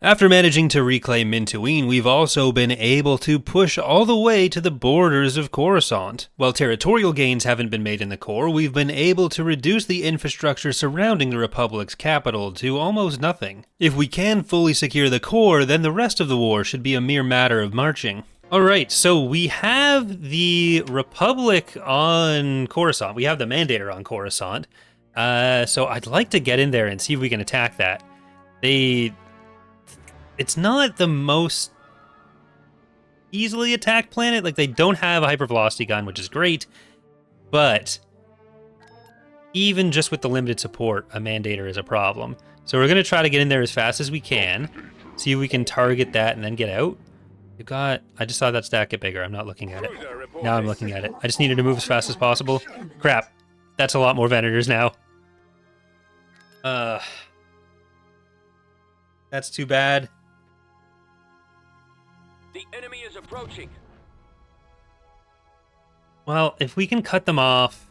After managing to reclaim Mintuine, we've also been able to push all the way to the borders of Coruscant. While territorial gains haven't been made in the core, we've been able to reduce the infrastructure surrounding the Republic's capital to almost nothing. If we can fully secure the core, then the rest of the war should be a mere matter of marching. Alright, so we have the Republic on Coruscant. We have the Mandator on Coruscant. So I'd like to get in there and see if we can attack that. It's not the most easily attacked planet. Like, they don't have a hypervelocity gun, which is great. But even just with the limited support, a Mandator is a problem. So we're going to try to get in there as fast as we can. See if we can target that and then get out. I just saw that stack get bigger. I'm not looking at it. Now I'm looking at it. I just needed to move as fast as possible. Crap. That's a lot more Venators now. That's too bad. The enemy is approaching. Well, if we can cut them off,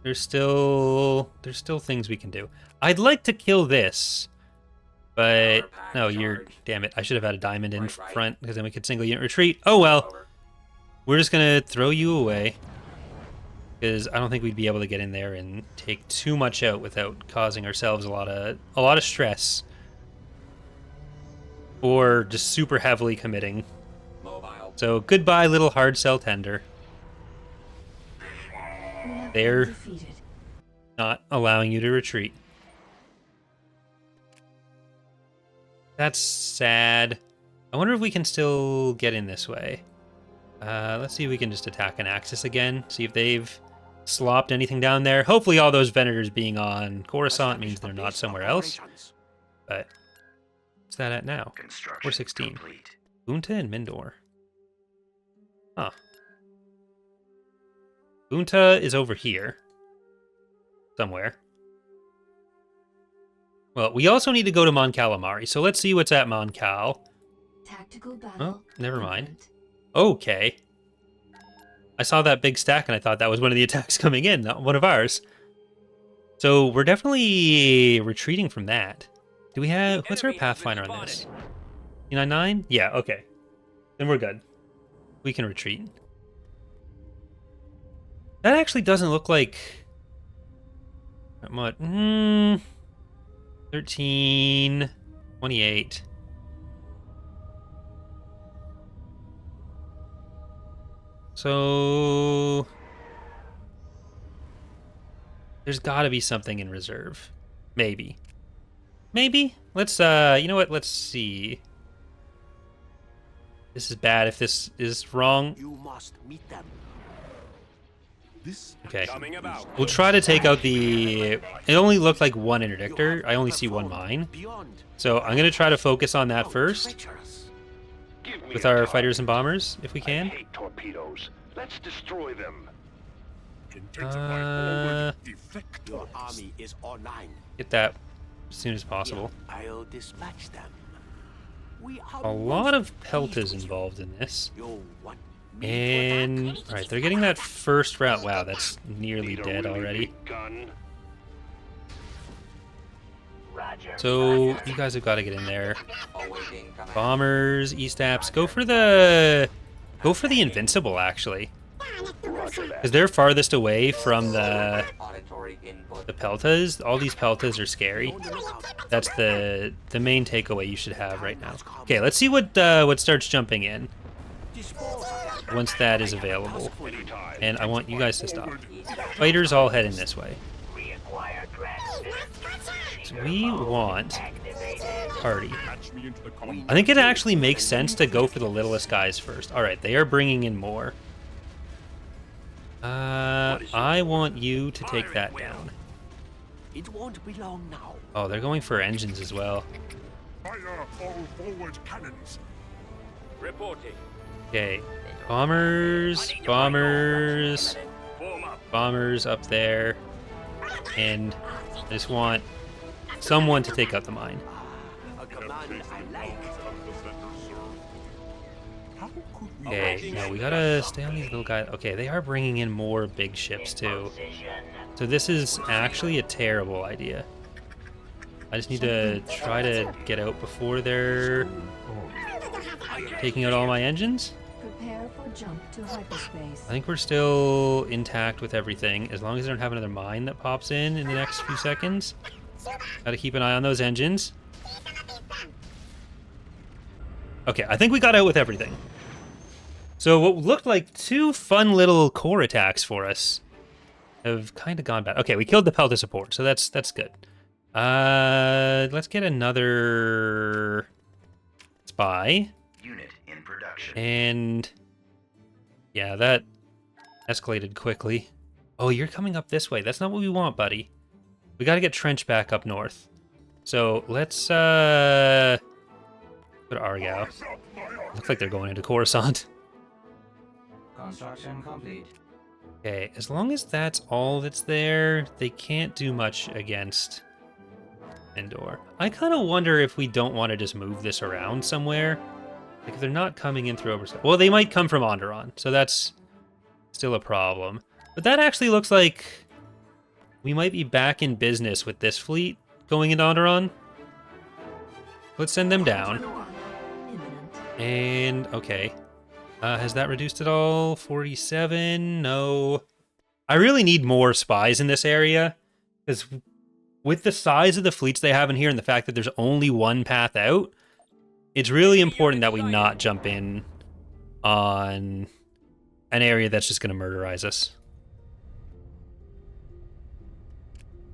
there's still things we can do. I'd like to kill this, but no, damn it. I should have had a diamond in front because then we could single unit retreat. Oh well. We're just gonna throw you away because I don't think we'd be able to get in there and take too much out without causing ourselves a lot of stress. Or just super heavily committing. So goodbye, little hard cell tender. They're not allowing you to retreat. That's sad. I wonder if we can still get in this way. Let's see if we can just attack Anaxes again. See if they've slopped anything down there. Hopefully all those Venators being on Coruscant means they're not somewhere else. But what's that at now? 416. Bunta and Mindor. Huh. Bunta is over here. Somewhere. Well, we also need to go to Mon Calamari, so let's see what's at Mon Cal. Tactical battle. Oh, never mind. Okay. I saw that big stack and I thought that was one of the attacks coming in, not one of ours. So we're definitely retreating from that. Do we have... What's our Pathfinder on this? 99? Yeah, okay. Then we're good. We can retreat. That actually doesn't look like... What? 13... 28... So... There's gotta be something in reserve. Maybe. Maybe? Let's, you know what? Let's see. This is bad if this is wrong. You must meet them. Okay. We'll try to take out the... It only looked like one interdictor. I only see one mine. So I'm going to try to focus on that first. With our fighters and bombers, if we can. I hate torpedoes. Let's destroy them. Your army is online. Get that as soon as possible. I'll dispatch them. A lot of peltas involved in this. And alright, they're getting that first route. Wow, that's nearly dead already. So you guys have got to get in there. Bombers, E-Staps, go for the invincible actually. Because they're farthest away from the peltas. All these peltas are scary. That's the main takeaway you should have right now. Okay, let's see what starts jumping in once that is available. And I want you guys to stop. Fighters all head in this way. So we want party. I think it actually makes sense to go for the littlest guys first. Alright, they are bringing in more. I want you to take that down. It won't be long now. Oh, they're going for engines as well. Fire all forward cannons. Reporting. Okay, bombers up there, and I just want someone to take out the mine. A command I like. Okay, no, we gotta stay on these little guys. Okay, they are bringing in more big ships too. So this is actually a terrible idea. I just need to try to get out before they're taking out all my engines. Prepare for jump to hyperspace. I think we're still intact with everything, as long as I don't have another mine that pops in the next few seconds. Gotta keep an eye on those engines. Okay, I think we got out with everything. So what looked like 2 fun little core attacks for us have kind of gone bad. Okay, we killed the Pelta support, so that's good. Let's get another spy. Unit in production. And yeah, that escalated quickly. Oh, you're coming up this way. That's not what we want, buddy. We got to get Trench back up north. So let's go to Aargau. Looks like they're going into Coruscant. Construction complete. Okay, as long as that's all that's there, they can't do much against Endor. I kind of wonder if we don't want to just move this around somewhere. Like, if they're not coming in through Oversight. Well, they might come from Onderon, so that's still a problem. But that actually looks like we might be back in business with this fleet going into Onderon. Let's send them down. Imminent. And, okay. Has that reduced at all? 47? No. I really need more spies in this area, because with the size of the fleets they have in here and the fact that there's only one path out, it's really important that we not jump in on an area that's just going to murderize us.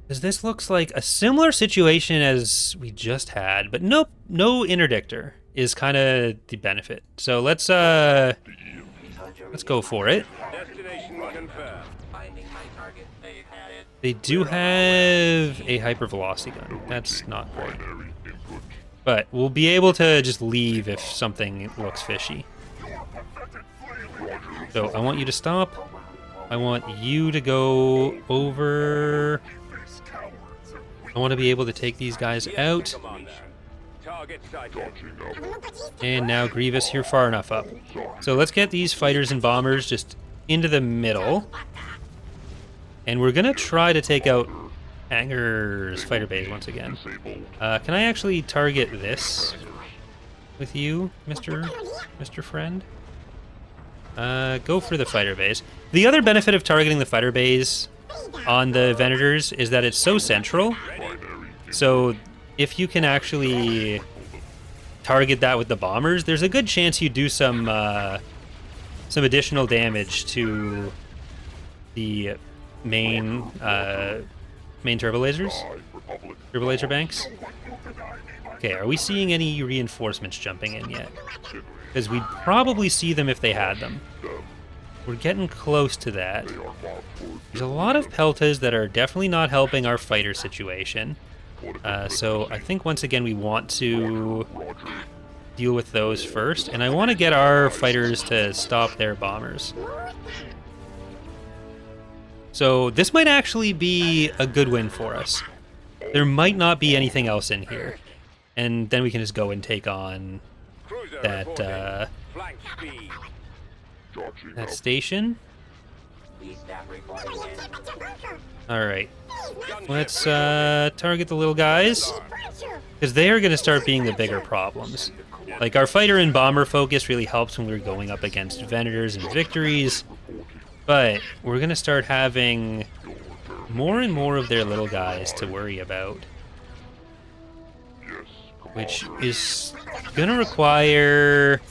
Because this looks like a similar situation as we just had, but nope, no interdictor is kind of the benefit. So let's go for it. Destination confirmed. Finding my target. They had it. They do have a hypervelocity gun. That's not great. But we'll be able to just leave if something looks fishy. So I want you to stop. I want you to go over. I want to be able to take these guys out. Commander. Target sighted. And now Grievous, you're far enough up. So let's get these fighters and bombers just into the middle. And we're going to try to take out Anger's fighter base once again. Can I actually target this with you, Mr. Friend? Go for the fighter base. The other benefit of targeting the fighter base on the Venators is that it's so central. So if you can actually target that with the bombers, there's a good chance you do some additional damage to the main turbo laser banks. Okay, are we seeing any reinforcements jumping in yet? Because we'd probably see them if they had them. We're getting close to that. There's a lot of Peltas that are definitely not helping our fighter situation. So I think once again we want to deal with those first, and I want to get our fighters to stop their bombers. So this might actually be a good win for us. There might not be anything else in here, and then we can just go and take on Cruiser that reporting. Flank speed. that station. All right, let's target the little guys, because they are going to start being the bigger problems. Like, our fighter and bomber focus really helps when we're going up against Venators and Victories, but we're going to start having more and more of their little guys to worry about, which is going to require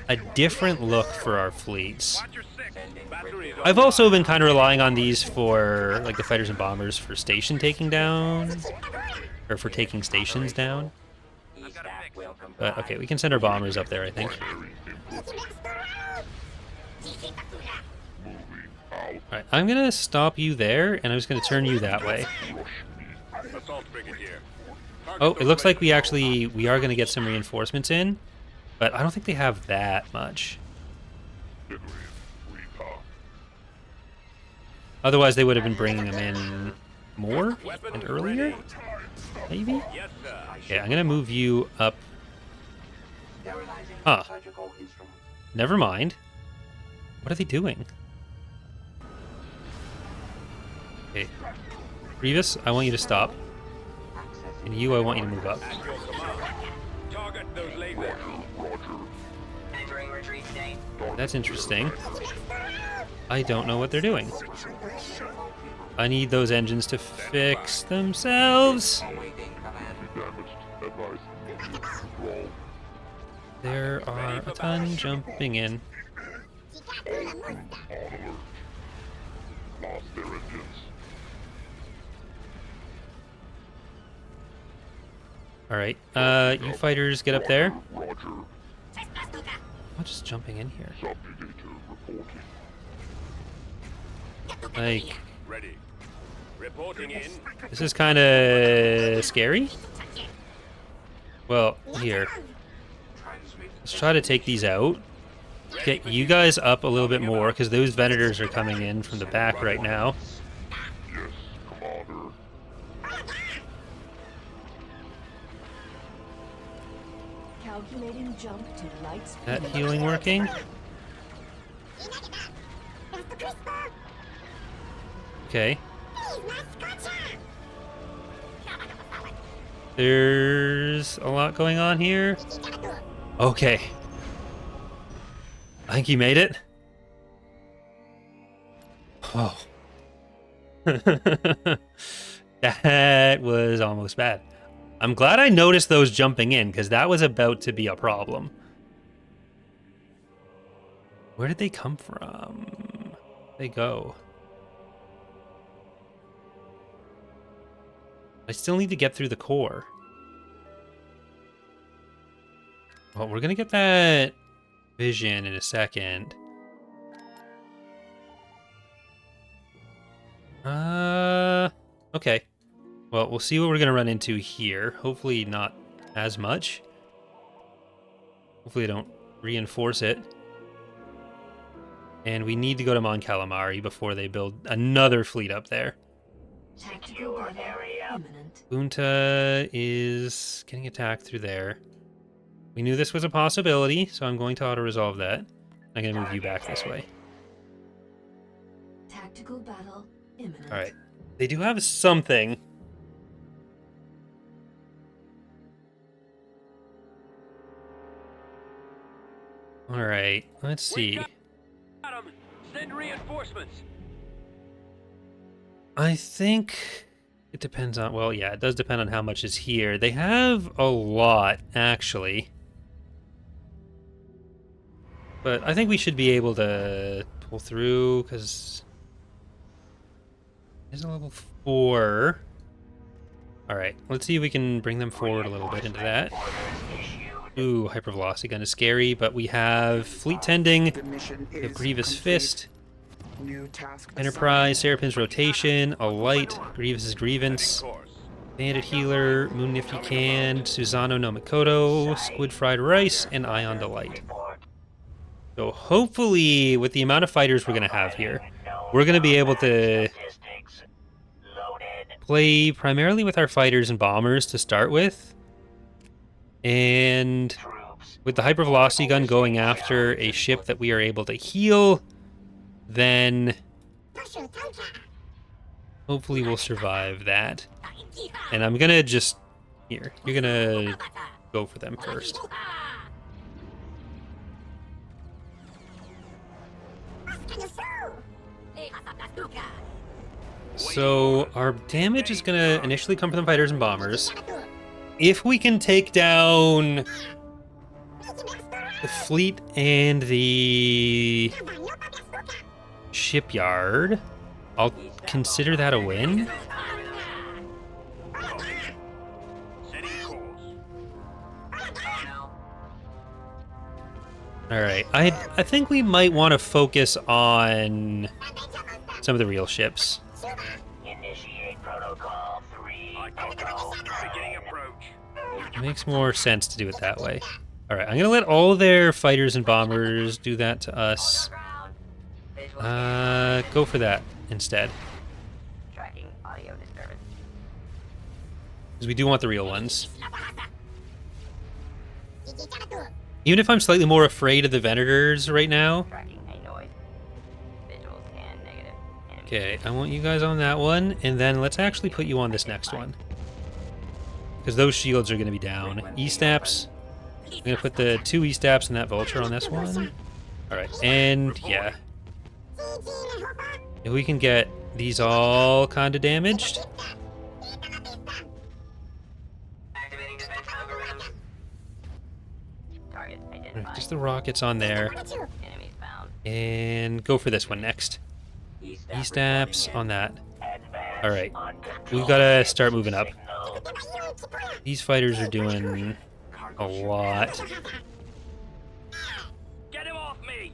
a different look for our fleets. I've also been kind of relying on these for, like, the fighters and bombers for station taking down, or for taking stations down. But, okay, we can send our bombers up there, I think. Alright, I'm going to stop you there, and I'm just going to turn you that way. Assault brigadier. Oh, it looks like we are going to get some reinforcements in, but I don't think they have that much. Otherwise, they would have been bringing them in more and earlier, maybe? Yes, sir. Okay, I'm going to move you up. Huh. Never mind. What are they doing? Okay. Grievous, I want you to stop. And you, I want you to move up. At your command. Target those lasers. Entering retreat state. That's interesting. I don't know what they're doing. I need those engines to fix themselves. Awaiting command. There are a ton jumping in. Alright, you fighters get up there. I'm just jumping in here. Like, Ready. Reporting in. this is kind of scary. Well, here. Let's try to take these out. Get you guys up a little bit more, because those Venators are coming in from the back right now. Calculating jump to light speed. That healing working? Okay. There's a lot going on here. Okay. I think he made it. Oh. That was almost bad. I'm glad I noticed those jumping in, because that was about to be a problem. Where did they come from? Where'd they go? I still need to get through the core. Well, we're gonna get that vision in a second. Okay. Well, we'll see what we're gonna run into here. Hopefully not as much. Hopefully I don't reinforce it. And we need to go to Mon Calamari before they build another fleet up there. Tactical battle imminent. Bunta is getting attacked through there. We knew this was a possibility, so I'm going to auto-resolve that. I'm going to move you back this way. Tactical battle imminent. Alright. They do have something. Alright, let's see. Got 'em. Send reinforcements. I think it depends on... Well, yeah, it does depend on how much is here. They have a lot, actually. But I think we should be able to pull through, because... There's a level 4. Alright, let's see if we can bring them forward a little bit into that. Ooh, hypervelocity gun is scary, but we have Fleet Tending, we have Grievous Fist, Enterprise, Serapin's Rotation, a Light, Grievous's Grievance, Course. Bandit Healer, Moon If You Can, Susano no Mikoto, Squid Fried Rice, and Ion Delight. So hopefully, with the amount of fighters we're going to have here, we're going to be able to play primarily with our fighters and bombers to start with. And with the hypervelocity gun going after a ship that we are able to heal, then hopefully we'll survive that. And I'm gonna just... Here, you're gonna go for them first. So our damage is gonna initially come from the fighters and bombers. If we can take down the fleet and the shipyard, I'll consider that a win. Setting course. Alright, I think we might want to focus on some of the real ships. Initiate protocol 3. Beginning approach. It makes more sense to do it that way. Alright, I'm going to let all their fighters and bombers do that to us. Go for that instead. Tracking audio disturbance. Because we do want the real ones. Even if I'm slightly more afraid of the Venators right now. Tracking a noise. Visuals and negative. Okay, I want you guys on that one, and then let's actually put you on this next one. because those shields are going to be down. E-Staps. I'm going to put the 2 E-Staps and that Vulture on this one. Alright, and yeah. If we can get these all kind of damaged. Target identified. Just the rockets on there. Enemies found. And go for this one next. E-Staps on that. Alright, we've got to start moving up. These fighters are doing a lot. Get him off me!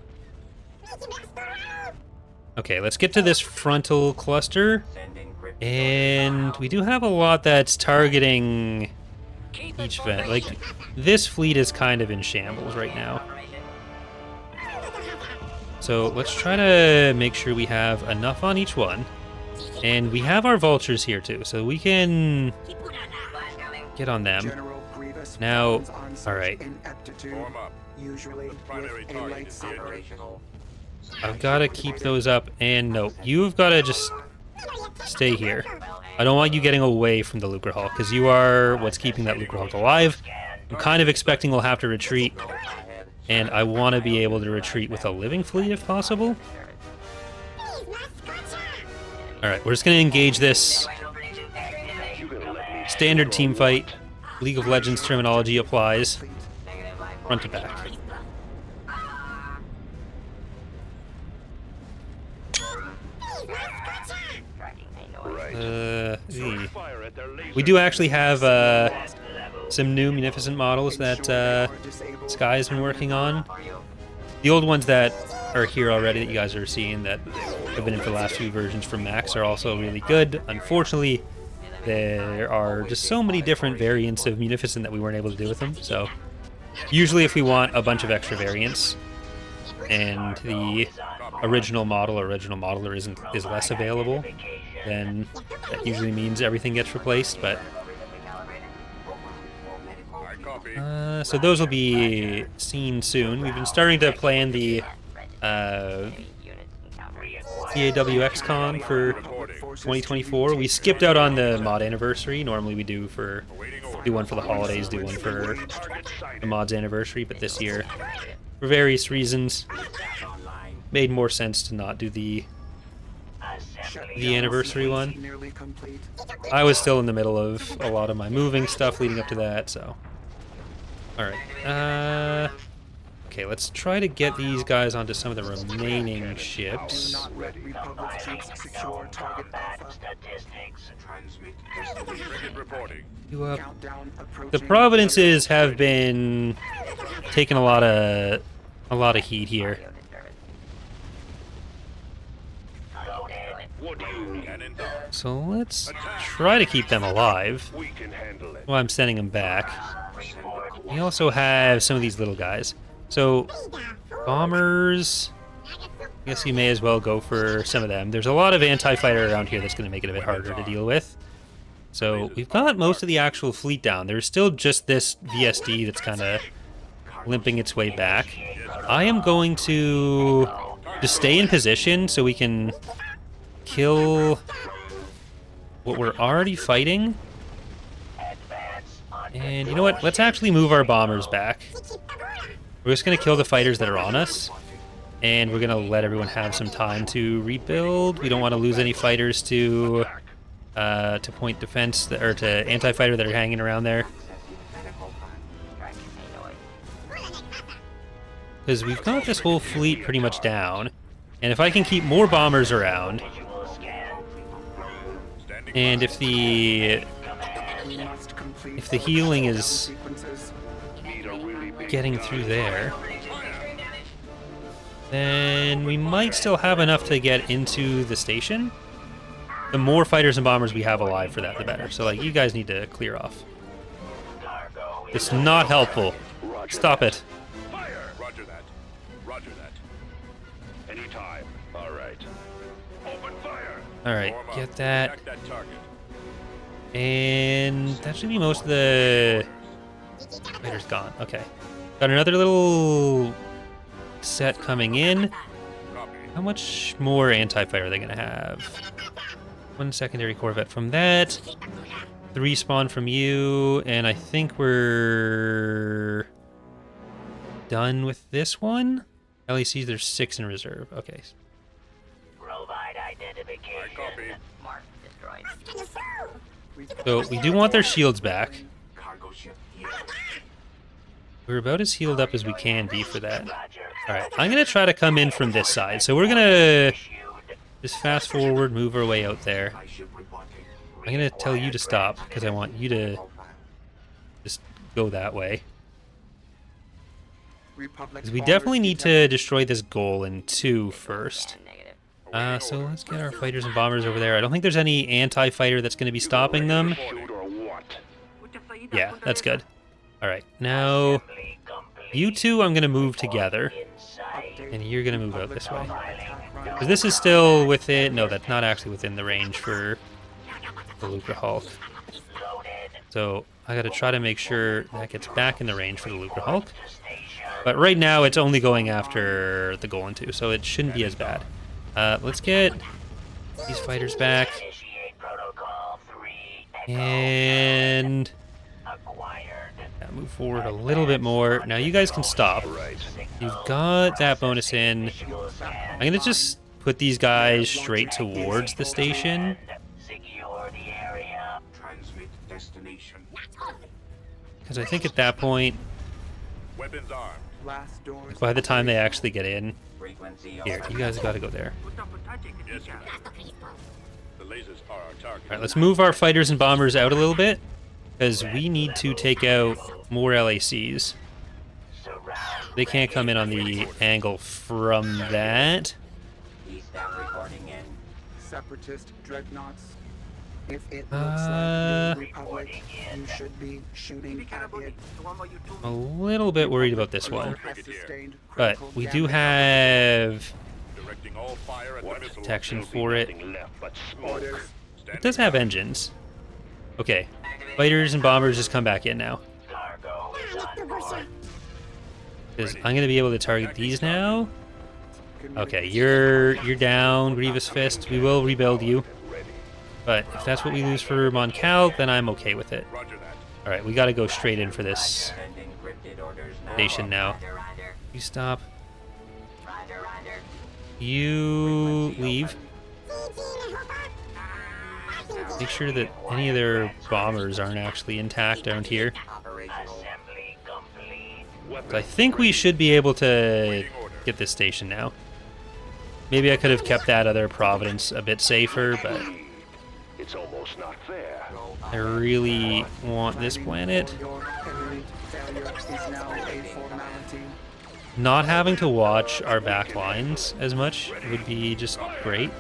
Okay, let's get to this frontal cluster. And we do have a lot that's targeting each vent. Like, this fleet is kind of in shambles right now. So let's try to make sure we have enough on each one. And we have our vultures here too, so we can get on them. Now, alright. Form up. Usually Primary with a target light is the operational. I've got to keep those up, and no, you've got to just stay here. I don't want you getting away from the Lucre Hulk, because you are what's keeping that Lucre Hulk alive. I'm kind of expecting we'll have to retreat, and I want to be able to retreat with a living fleet if possible. Alright, we're just going to engage this standard team fight. League of Legends terminology applies. Front to back. We do actually have some new Munificent models that Sky has been working on. The old ones that are here already that you guys are seeing that have been in for the last few versions from Max are also really good. Unfortunately, there are just so many different variants of Munificent that we weren't able to do with them. So usually if we want a bunch of extra variants and the original model or original modeler is less available, then that usually means everything gets replaced. But so those will be seen soon. We've been starting to plan the EaWX con for 2024. We skipped out on the mod anniversary. Normally we do one for the holidays, do one for the mod's anniversary, but this year, for various reasons, made more sense to not do the anniversary one. I was still in the middle of a lot of my moving stuff leading up to that, so. Alright, okay, let's try to get these guys onto some of the remaining ships. The Providences have been taking a lot of heat here. So let's try to keep them alive. Well, I'm sending them back. We also have some of these little guys. So, bombers, I guess you may as well go for some of them. There's a lot of anti-fighter around here that's going to make it a bit harder to deal with. So, we've got most of the actual fleet down. There's still just this VSD that's kind of limping its way back. I am going to just stay in position so we can kill what we're already fighting. And you know what? Let's actually move our bombers back. We're just going to kill the fighters that are on us. And we're going to let everyone have some time to rebuild. We don't want to lose any fighters to point defense, or to anti-fighter that are hanging around there. Because we've got this whole fleet pretty much down. And if I can keep more bombers around, and if the healing is getting through there, then we might still have enough to get into the station. The more fighters and bombers we have alive for that, the better. So, like, you guys need to clear off. It's not helpful. Stop it. Roger that. Roger that. Anytime. All right. Open fire. Alright, Form up. get that. Attack that target. And that should be most of the fighters gone. Okay. Got another little set coming in. Copy. How much more anti-fighter are they going to have? One secondary corvette from that. 3 spawn from you, and I think we're done with this one. LECs, there's 6 in reserve. Okay. Provide identification. I copy. Mark destroyed. So we do want their shields back. Cargo ship here. We're about as healed up as we can be for that. Alright, I'm going to try to come in from this side. So we're going to just fast forward, move our way out there. My ship reporting. I'm going to tell you to stop because I want you to just go that way. Because we definitely need to destroy this goal in 2 first. Negative. So let's get our fighters and bombers over there. I don't think there's any anti-fighter that's going to be stopping them. Shoot or what? Yeah, that's good. Alright, now you two I'm going to move together. And you're going to move out this way. Because this is still within... No, that's not actually within the range for the Lucre Hulk. So I got to try to make sure that gets back in the range for the Lucre Hulk. But right now it's only going after the Golan 2, so it shouldn't be as bad. Let's get these fighters back. And move forward a little bit more. Now you guys can stop. You've got that bonus in. I'm going to just put these guys straight towards the station. Transmit destination. Because I think at that point, Weapons armed. by the time they actually get in, here, you guys got to go there. Yes, sir. The lasers are our target. Alright, let's move our fighters and bombers out a little bit, because we need to take out more LACs. They can't come in on the angle from that. Separatist dreadnoughts. If it looks Uh, like the Republic, you should be shooting at it. A little bit worried about this one. Has sustained But critical we do damage. have Directing all fire at the missile. protection for it. Nothing left but smoke. Orders. It does have engines. Okay. Fighters and bombers just come back in now. Because I'm going to be able to target these now. Okay, you're down, Grievous Fist. We will rebuild you. But if that's what we lose for Mon Cal, then I'm okay with it. Roger that. Alright, we got to go straight in for this station now. You stop. You leave. Make sure that any of their bombers aren't actually intact around here. So I think we should be able to get this station now. Maybe I could have kept that other Providence a bit safer, but It's almost not fair. I really want this planet. Your imminent failure is now a formality. Not having to watch our back lines as much would be just great.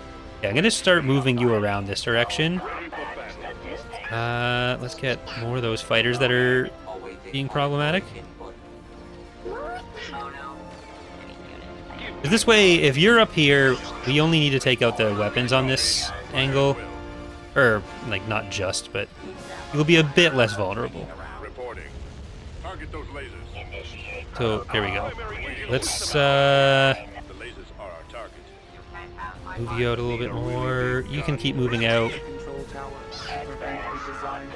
Yeah, I'm going to start moving you around this direction. Let's get more of those fighters that are being problematic. 'Cause this way, if you're up here, we only need to take out the weapons on this angle. Or, like, not just, but you'll be a bit less vulnerable. Reporting. Target those lasers. So, there we go. Let's, The lasers are our target. move you out a little bit more. You can keep moving out. Control tower. Prevent the design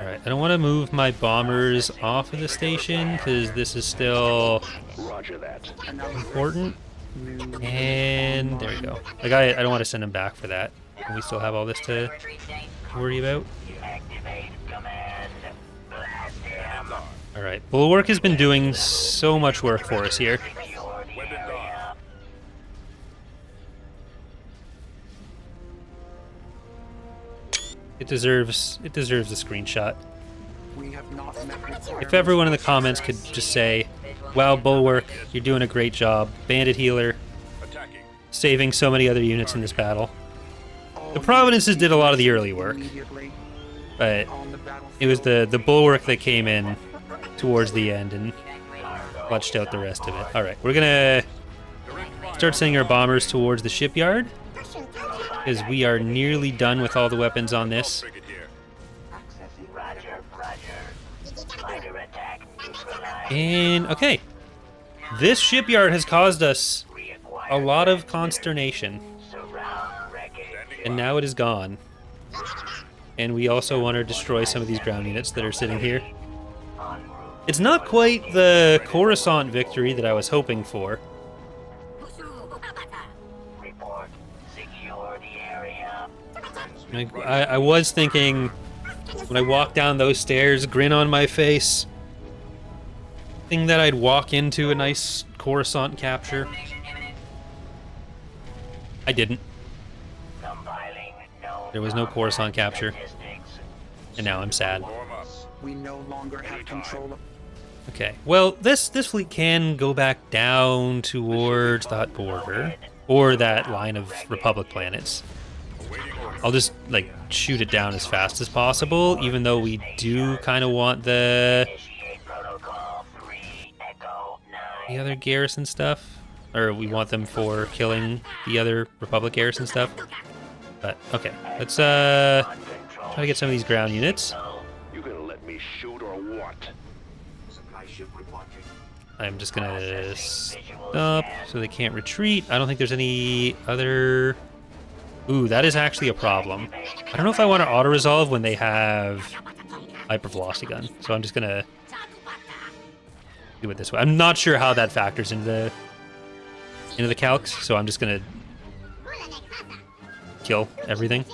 Alright, I don't want to move my bombers off of the station, because this is still Roger that. important. And there we go. Like, I don't want to send them back for that. And we still have all this to worry about. Alright, Bulwark has been doing so much work for us here. Weapons armed. It deserves a screenshot. We have not met If everyone in the comments could just say, wow, Bulwark, you're doing a great job. Bandit Healer, Attacking. saving so many other units in this battle. The Providences did a lot of the early work, but it was the Bulwark that came in towards the end and clutched out the rest of it. Alright, we're gonna start sending our bombers towards the shipyard, because we are nearly done with all the weapons on this. Frigate here. And, okay. This shipyard has caused us a lot of consternation. And now it is gone. And we also want to destroy some of these ground units that are sitting here. It's not quite the Coruscant victory that I was hoping for. Report. Secure the area. I was thinking, when I walk down those stairs, grin on my face, thinking that I'd walk into a nice Coruscant capture. I didn't. Compiling known There was no Coruscant capture, statistics. and now I'm sad. Form up. We no longer have control of. Okay, well, this fleet can go back down towards the Hutt border, or that line of Republic planets. Awaiting orders. I'll just, like, shoot it down as fast as possible, even though we do kind of want the Initiate protocol 3 Echo 9. other garrison stuff. Or we want them for killing the other Republic garrison stuff. But, okay, let's, try to get some of these ground units. You gonna let me shoot or what? Supply ship reporting. I'm just gonna stop so they can't retreat. I don't think there's any other... Ooh, that is actually a problem. I don't know if I want to auto-resolve when they have hypervelocity gun, so I'm just gonna do it this way. I'm not sure how that factors into the calcs, so I'm just gonna kill everything.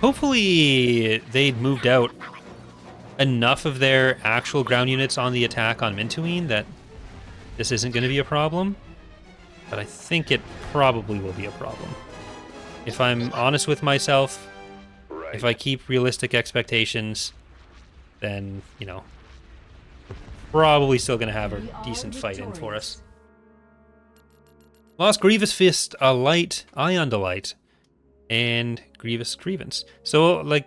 Hopefully they'd moved out enough of their actual ground units on the attack on Mintuine that this isn't going to be a problem, but I think it probably will be a problem. If I'm honest with myself, Right. if I keep realistic expectations, then, you know, we're probably still going to have a We are decent fight in for us. victorious. Lost Grievous Fist, a light, Ion Delight, and Grievous Grievance. So, like,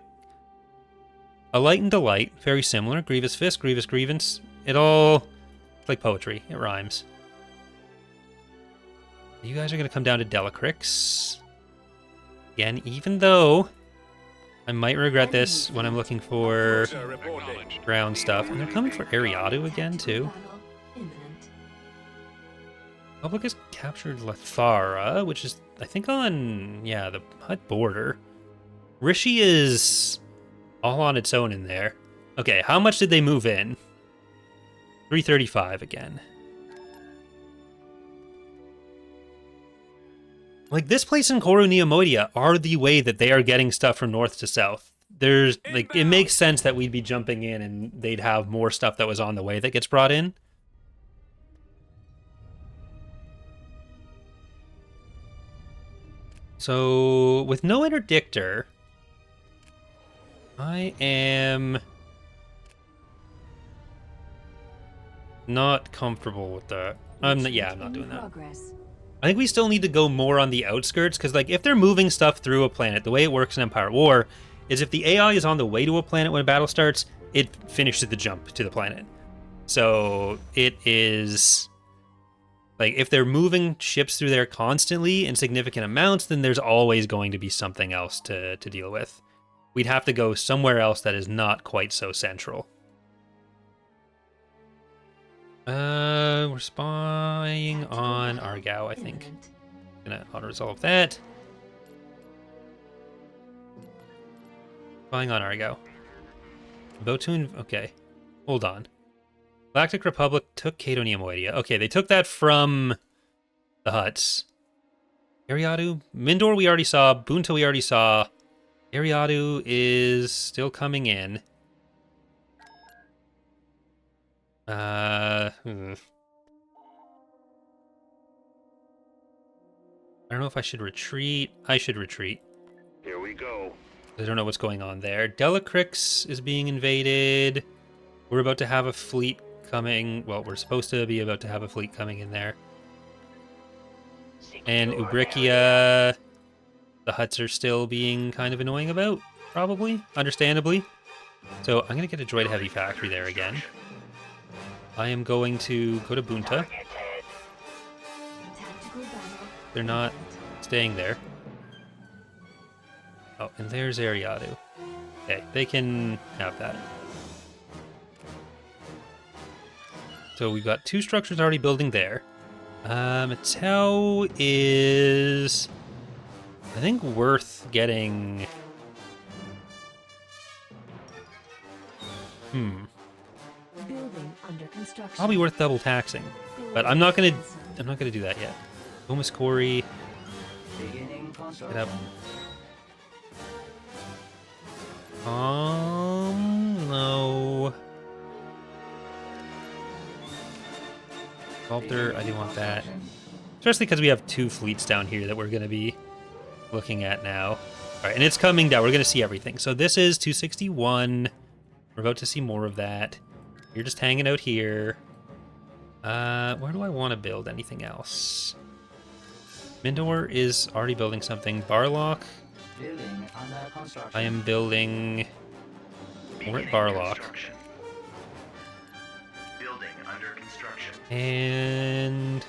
a light and delight, very similar. Grievous Fist, Grievous Grievance. It all, it's like poetry. It rhymes. You guys are going to come down to Delacrix. Again, even though I might regret this when I'm looking for Sir, reporting. ground stuff. And they're coming for Eriadu again, too. Battle imminent. Republic has captured Lethara, which is, I think, on, yeah, the Hutt border. Rishi is all on its own in there. Okay, how much did they move in? 335 again. Like, this place in Koru Neomodia are the way that they are getting stuff from north to south. There's, like, it makes sense that we'd be jumping in and they'd have more stuff that was on the way that gets brought in. So, with no interdictor, I am not comfortable with that. I'm not doing that. Progress. I think we still need to go more on the outskirts, because, like, if they're moving stuff through a planet, the way it works in Empire War is if the AI is on the way to a planet when a battle starts, it finishes the jump to the planet. So it is... like, if they're moving ships through there constantly in significant amounts, then there's always going to be something else to deal with. We'd have to go somewhere else that is not quite so central. We're spying on Aargau, I think. Imminent. Gonna auto-resolve that. Spying on Aargau. Botun, okay. Hold on. Galactic Republic took Cato Neomoidia. Okay, they took that from the Hutts. Eriadu? Mindor we already saw. Bunta we already saw. Eriadu is still coming in. I don't know if I should retreat. I should retreat. Here we go. I don't know what's going on there. Delacrix is being invaded. We're about to have a fleet coming. Well, we're supposed to be about to have a fleet coming in there. And Ubrikia, the Hutts are still being kind of annoying about, probably, understandably. So I'm going to get a droid heavy factory there again. I am going to go to Bunta. Tactical battle. They're not staying there. Oh, and there's Eriadu. Okay, they can have that. So we've got two structures already building there. Mattel is, I think, worth getting Building under construction. Probably worth double taxing, but I'm not gonna do that yet. Thomas Corey, Beginning get construction. up. No. Sculptor, I do want that. Especially because we have 2 fleets down here that we're going to be looking at now. All right, and it's coming down. We're going to see everything. So this is 261. We're about to see more of that. You're just hanging out here. Where do I want to build anything else? Mindor is already building something. Barlock, Building under construction. I am building... We're at Barlock. Building under construction. And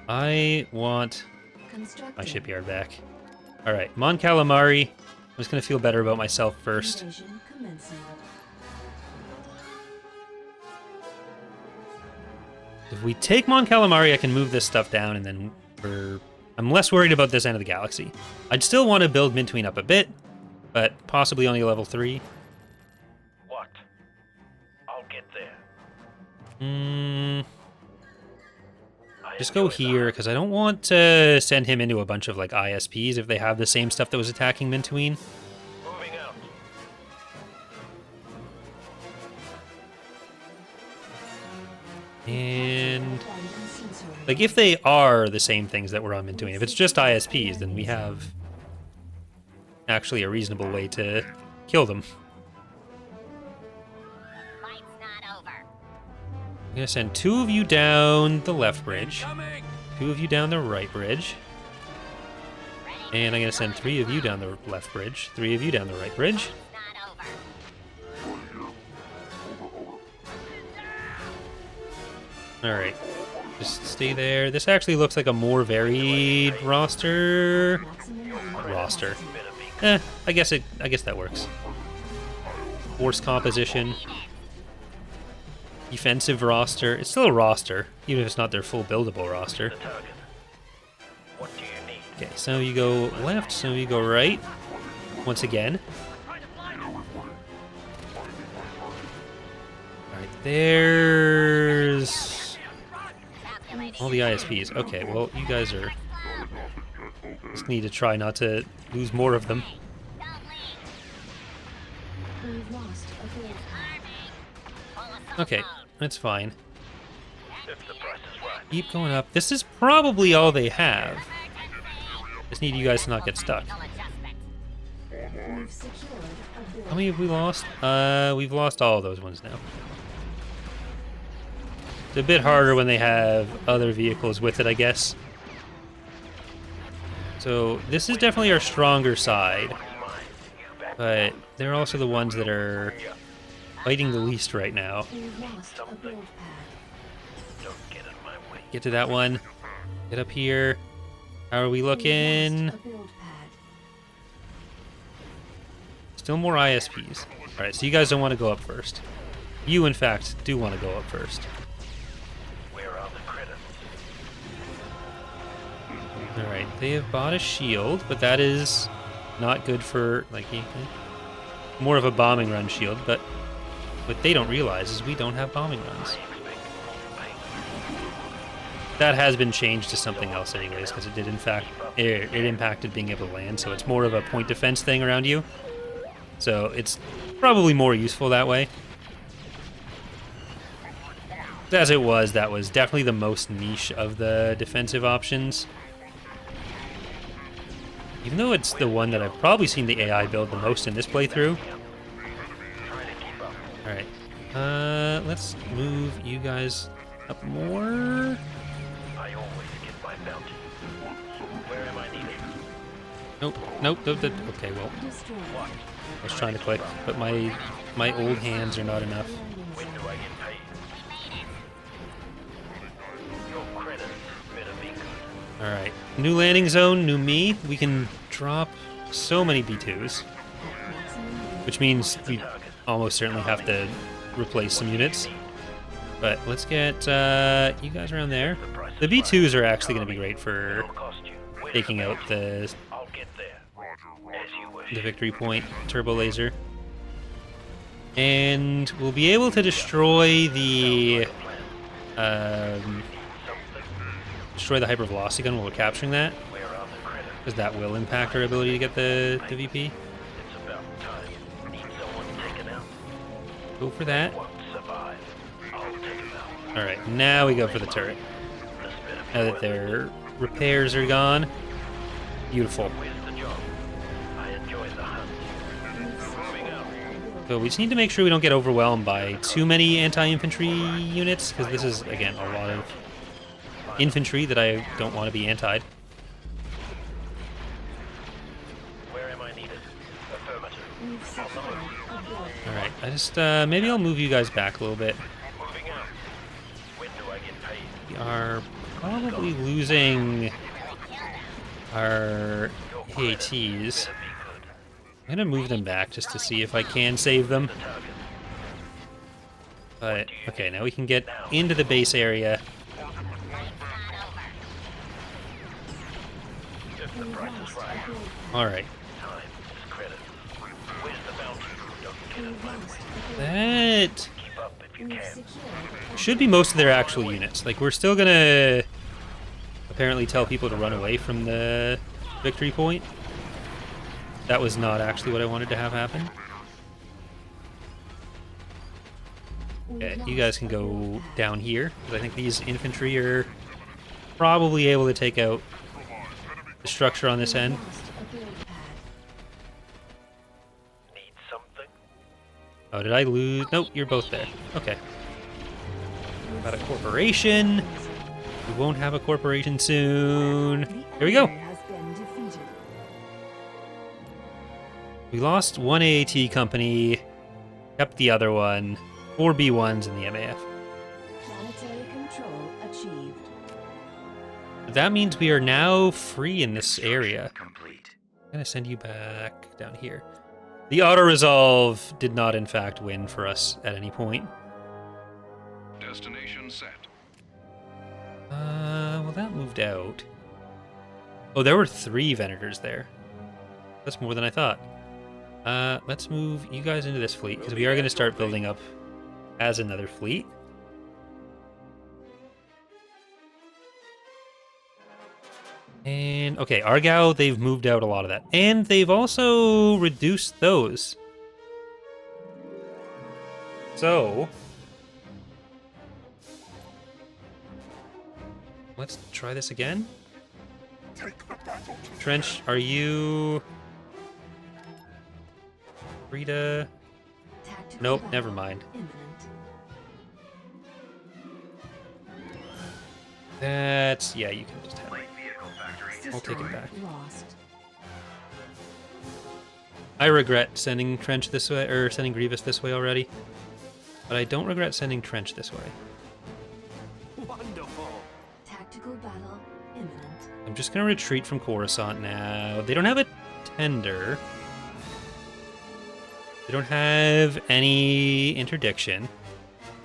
I want Constructing. my shipyard back. All right, Mon Calamari. I'm just gonna feel better about myself first. Invasion commencing. If we take Mon Calamari, I can move this stuff down, and then I'm less worried about this end of the galaxy. I'd still want to build Mintween up a bit, but possibly only level 3. What? I'll get there. Just go here, because I don't want to send him into a bunch of like ISPs if they have the same stuff that was attacking Mintween. Moving out. And like if they are the same things that we're on Mintween, if it's just ISPs, then we have actually a reasonable way to kill them. Fight's not over. I'm gonna send 2 of you down the left bridge, 2 of you down the right bridge, and I'm gonna send 3 of you down the left bridge, 3 of you down the right bridge. Not over. All right, just stay there. This actually looks like a more varied roster. Maximum I guess that works. Force composition. Defensive roster. It's still a roster, even if it's not their full buildable roster. Target. What do you need? Okay, so you go left, so you go right. Once again. Alright, there's all the ISPs. Okay, well, you guys are... Just need to try not to lose more of them. We've lost a build pad. Okay, that's fine. If the price is right. Keep going up. This is probably all they have. Just need you guys to not get stuck. We've secured a build. How many have we lost? We've lost all of those ones now. It's a bit harder when they have other vehicles with it, I guess. So this is definitely our stronger side, but they're also the ones that are fighting the least right now. We've lost a build pad. Don't get in my way. Get to that one. Get up here. How are we We've looking? lost a build pad. Still more ISPs. Alright, so you guys don't want to go up first. You, in fact, do want to go up first. Where are the credits? Alright, they have bought a shield, but that is not good for, like, more of a bombing run shield, but what they don't realize is we don't have bombing runs. That has been changed to something else anyways, because it did, in fact, it impacted being able to land, so it's more of a point defense thing around you. So it's probably more useful that way. As it was, that was definitely the most niche of the defensive options. Even though it's the one that I've probably seen the AI build the most in this playthrough. Alright. Let's move you guys up more. I always get my bounty. Where am I needed? Nope. Okay, well, Destroyed. I was trying to click, but my old hands are not enough. When do I get paid? Your credits better be good. Alright. New landing zone, new me. We can drop so many B2s, which means we almost certainly have to replace some units. But let's get you guys around there. The B2s are actually going to be great for Cost you. Where taking out the I'll get there. As you wish. victory point turbo laser. And we'll be able to destroy the hypervelocity gun while we're capturing that, Where are the credits? because that will impact our ability to get the VP. It's about time. Need someone taken out. Go for that. Won't survive. I'll take him out. All right, now we go for the turret. This bit of Now that their repairs are gone. Beautiful. Where's the job? I enjoy the hunt. Moving out. So we just need to make sure we don't get overwhelmed by too many anti-infantry units, because this is, again, a lot of infantry that I don't want to be anti'd. Where am I needed? Affirmative. We've secured a build Alright, I just, maybe I'll move you guys back a little bit. Moving out. When do I get paid? We are probably losing our ATs. I'm gonna move them back just to see if I can save them. But, okay, now we can get into the base area. If the price is right. Alright. Time is credit. Where's the bounty? Don't get it. lost a build. That Keep up if you We've can. secured should be most of their actual units. Like, we're still gonna apparently tell people to run away from the victory point. That was not actually what I wanted to have happen. Okay, you guys can go down here, because I think these infantry are probably able to take out the structure on this end. lost a build pad. Need something? Oh, did I lose? Nope, you're both there. Okay. Got a corporation. We won't have a corporation soon. Here we go. Has been defeated. We lost one AAT company, kept the other one, 4 B1s in the MAF. Planetary control achieved. That means we are now free in this area. Complete. I'm gonna send you back down here. The auto-resolve did not, in fact, win for us at any point. Destination set. Well, that moved out. Oh, there were 3 Venators there. That's more than I thought. Let's move you guys into this fleet, because we are going to start building up as another fleet. And, okay, Aargau, they've moved out a lot of that. And they've also reduced those. So, let's try this again. Trench, are you free to... Tactical Nope, battle never mind. imminent. That's... yeah, you can just have it. Light vehicle factory I'll take it destroyed. back. Lost. I regret sending Trench this way, or sending Grievous this way already. But I don't regret sending Trench this way. Tactical battle imminent. I'm just gonna retreat from Coruscant now. They don't have a tender. They don't have any interdiction.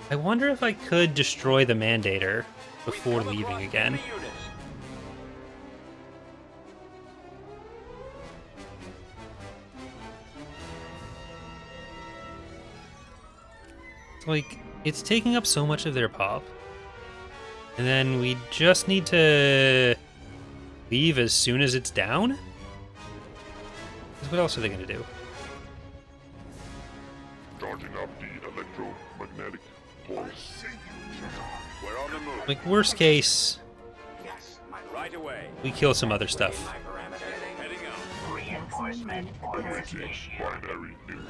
I wonder if I could destroy the Mandator before leaving again. Like, it's taking up so much of their pop. And then we just need to leave as soon as it's down? 'Cause what else are they going to do? Charging up the electromagnetic pulse. We're on the move. Like, worst case, Right away. we kill some other stuff. Heading out. Reinforcement capacity. Binary input.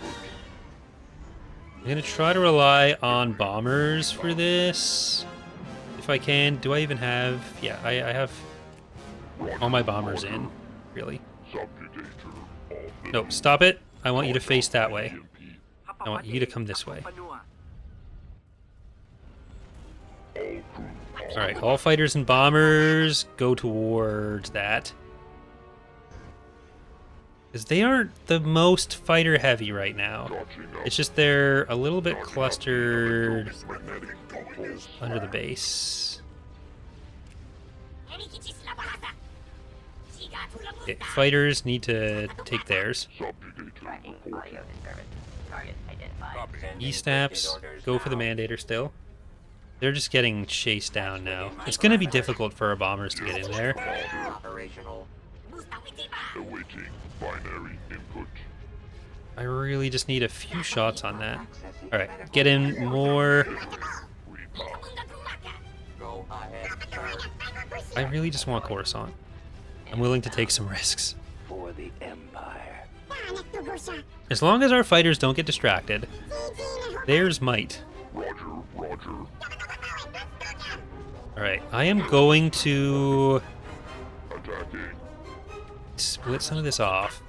I'm going to try to rely on bombers for this. If I can. Do I even have... yeah, I have all my bombers in, really. Subjugator of the No, stop it. I want you to face that way. I want you to come this way. Alright, all fighters and bombers go towards that. Because they aren't the most fighter heavy right now. It's just they're a little bit clustered under the base. Okay, fighters need to take theirs. subjugator proposal. Target identified. E-Staps, go for the Mandator still. They're just getting chased down now. It's going to be difficult for our bombers to get in there. Operational. Awaiting binary input. I really just need a few shots on that. Alright, get in more. Go ahead, sir. I really just want Coruscant. I'm willing to take some risks. For the Empire. As long as our fighters don't get distracted, there's might. Roger, roger. Alright, I am going to Attacking. split some of this off.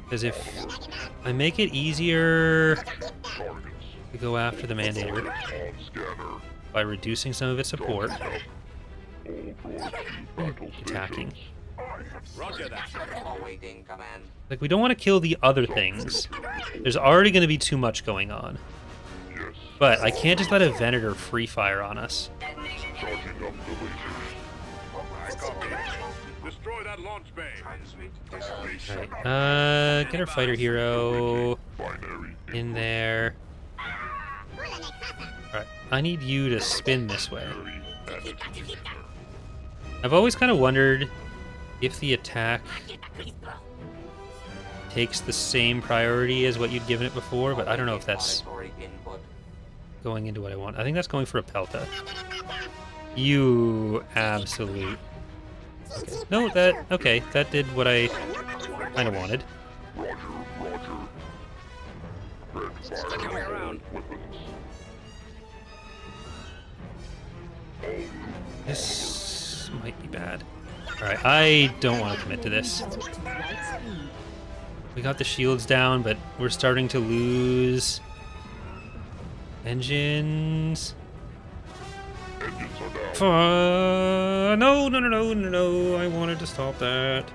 Because if I make it easier Targets. to go after the Mandator On scanner. by reducing some of its support, All droids to battle attacking. stations. Roger that. Awaiting command. Like, we don't want to kill the other things. There's already going to be too much going on. Yes. But I can't just let a Venator free fire on us. Charging up the lasers. I copy. Destroy that launch bay. Transmit destination. Alright, get our fighter hero Binary in there. Alright, I need you to spin this way. I've always kind of wondered if the attack takes the same priority as what you'd given it before, but I don't know if that's Planetary input. going into what I want. I think that's going for a Pelta. You absolute. Okay. No, that did what I kind of wanted. Roger, roger. Red fire. Coming around. Weapons. This might be bad. Alright, I don't want to commit to this. We got the shields down, but we're starting to lose engines. Engines are down. No. I wanted to stop that.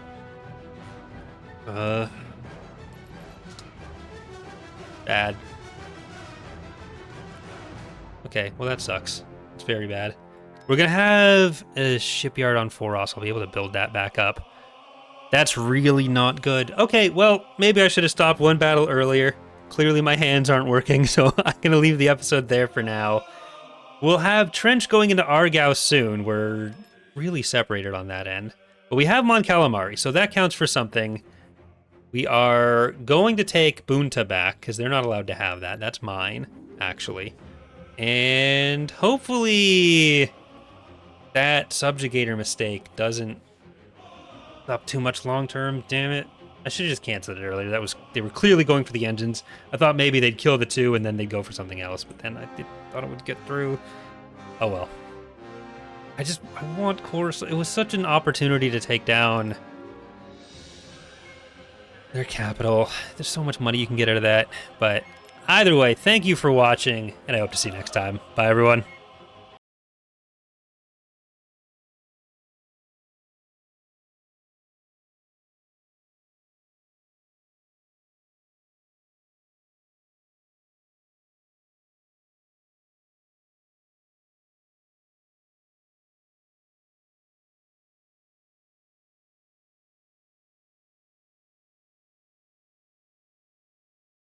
Bad. Okay, well that sucks. It's very bad. We're gonna have a shipyard on Foros. I'll be able to build that back up. That's really not good. Okay, well, maybe I should have stopped one battle earlier. Clearly my hands aren't working, so I'm gonna leave the episode there for now. We'll have Trench going into Aargau soon. We're really separated on that end. But we have Mon Calamari, so that counts for something. We are going to take Bunta back, because they're not allowed to have that. That's mine, actually. And hopefully that subjugator mistake doesn't up too much long term. Damn it. I should have just canceled it earlier. They were clearly going for the engines. I thought maybe they'd kill the two and then they'd go for something else, but then I thought it would get through. Oh well. I want Coruscant. It was such an opportunity to take down their capital. There's so much money you can get out of that. But either way, thank you for watching, and I hope to see you next time. Bye, everyone.